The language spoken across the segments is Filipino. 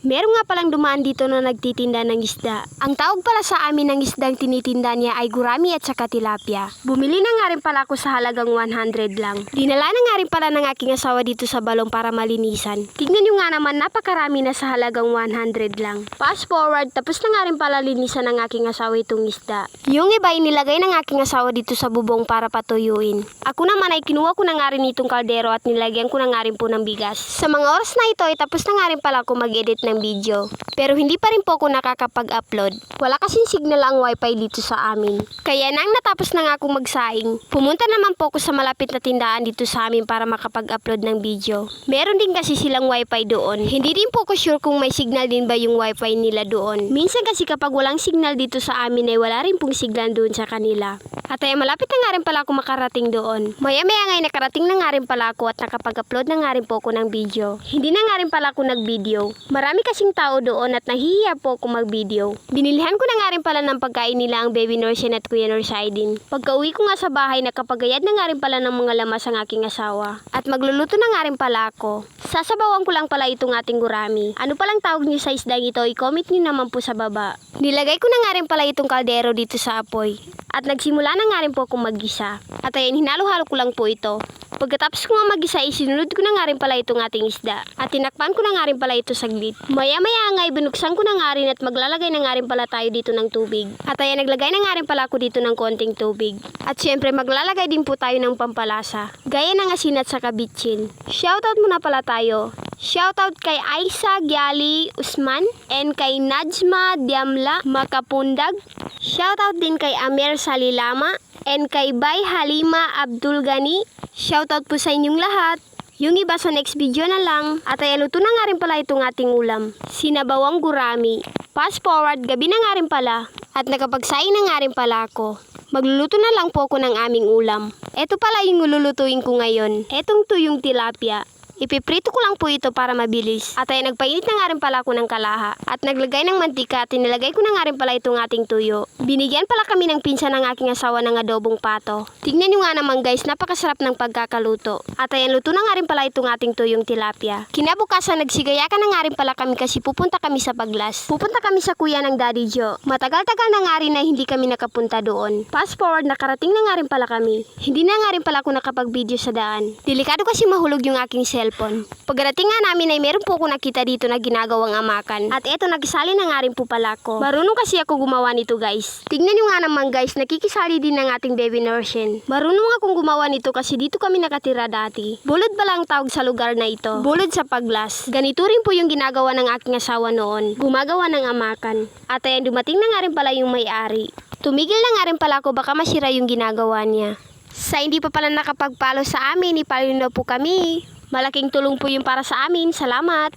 Meron nga palang dumaan dito na nagtitinda ng isda. Ang tawag pala sa amin ng isdang tinitinda niya ay gurami at saka tilapia. Bumili na nga rin pala ako sa halagang 100 lang. Dinala na nga rin pala ng aking asawa dito sa balong para malinisan. Tignan nyo nga naman, napakarami na sa halagang 100 lang. Fast forward, tapos na nga rin pala linisan ng aking asawa itong isda. Yung iba ay nilagay ng aking asawa dito sa bubong para patuyuin. Ako naman ay kinuha ko na nga rin itong kaldero at nilagyan ko na nga rin po ng bigas. Sa mga oras na ito ay tapos na nga rin pala ako mag-edit ng video. Pero hindi pa rin po ako nakakapag-upload. Wala kasing signal ang wifi dito sa amin. Kaya nang natapos na nga akong magsaing, pumunta naman po ako sa malapit na tindahan dito sa amin para makapag-upload ng video. Meron din kasi silang wifi doon. Hindi din po ako sure kung may signal din ba yung wifi nila doon. Minsan kasi kapag walang signal dito sa amin ay wala rin pong signal doon sa kanila. At ay malapit na nga rin pala ako makarating doon. Maya-maya nga nakarating na nga rin pala ako at nakapag-upload na nga rin po ako ng video. Hindi na nga rin pala ako nag-video. Marami kasing tao doon at nahihiya po ako mag-video. Binilihan ko na nga rin pala ng pagkain nila ang Baby Norshin at Kuya Norsidin. Pagka uwi ko nga sa bahay, nakapagayad na nga rin pala ng mga lamas ang aking asawa. At magluluto na nga rin pala ako. Sasabawan ko lang pala itong ating gurami. Ano palang tawag niyo sa isdang ito? I-comment niyo naman po sa baba. Nilagay ko na nga rin pala itong kaldero dito sa apoy. At nagsimula na nga rin po akong mag-gisa. At ayan, hinalo-halo ko lang po ito. Pagkatapos ko nga mag-gisa, isinunod ko na nga rin pala itong ating isda. At tinakpan ko na nga rin pala ito saglit. Maya-maya nga, binuksan ko na nga rin at maglalagay na nga rin pala tayo dito ng tubig. At ayan, naglagay na nga rin pala ako dito ng konting tubig. At syempre, maglalagay din po tayo ng pampalasa. Gaya ng asin at saka bitchin. Shoutout muna pala tayo. Shoutout kay Aisa Gyali Usman and kay Najma Diamla Makapundag. Shoutout din kay Amer Salilama and kay Bay Halima Abdul Gani. Shoutout po sa inyong lahat. Yung iba sa next video na lang. At ay luto na nga rin pala itong ating ulam. Sinabawang gurami. Fast forward, gabi na nga rin pala. At nakapagsaing na nga rin pala ako. Magluluto na lang po ako ng aming ulam. Ito pala yung lulutuin ko ngayon. Etong tuyong tilapia. Ipiprito ko lang po ito para mabilis. At ay nagpainit na nga rin pala ako ng kalaha. At naglagay ng mantika at nilagay ko na nga rin pala itong ating tuyo. Binigyan pala kami ng pinsan ng aking asawa ng adobong pato. Tignan nyo nga naman guys, napakasarap ng pagkakaluto. At ayan, luto na nga rin pala itong ating tuyong tilapia. Kinabukasan, nagsigayakan na nga rin pala kami kasi pupunta kami sa Paglas. Pupunta kami sa kuya ng Daddy Joe. Matagal-tagal na nga rin na hindi kami nakapunta doon. Fast forward, nakarating na nga rin pala kami. Hindi na nga rin pala ako nakapag-video sa daan. Delikado kasi mahulog yung aking cellphone. Pagdating nga namin ay meron po ako nakita dito na ginagawang amakan. At eto, nagsali na nga rin po pala ako. Marunong kasi ako gumawa nito guys. Tignan nyo nga naman guys, nakikisali din ng ating Baby Norshin. Marunong akong gumawa nito kasi dito kami nakatira dati. Bulod pala ang tawag sa lugar na ito. Bulod sa Paglas. Ganito rin po yung ginagawa ng aking asawa noon. Gumagawa ng amakan. At ayan, dumating na nga rin pala yung may-ari. Tumigil na nga rin pala ako, baka masira yung ginagawa niya. Sa hindi pa pala nakapagpalo sa amin, ipalo na po kami. Malaking tulong po yung para sa amin. Salamat.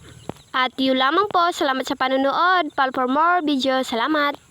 At yun lamang po. Salamat sa panonood. Follow for more videos. Salamat.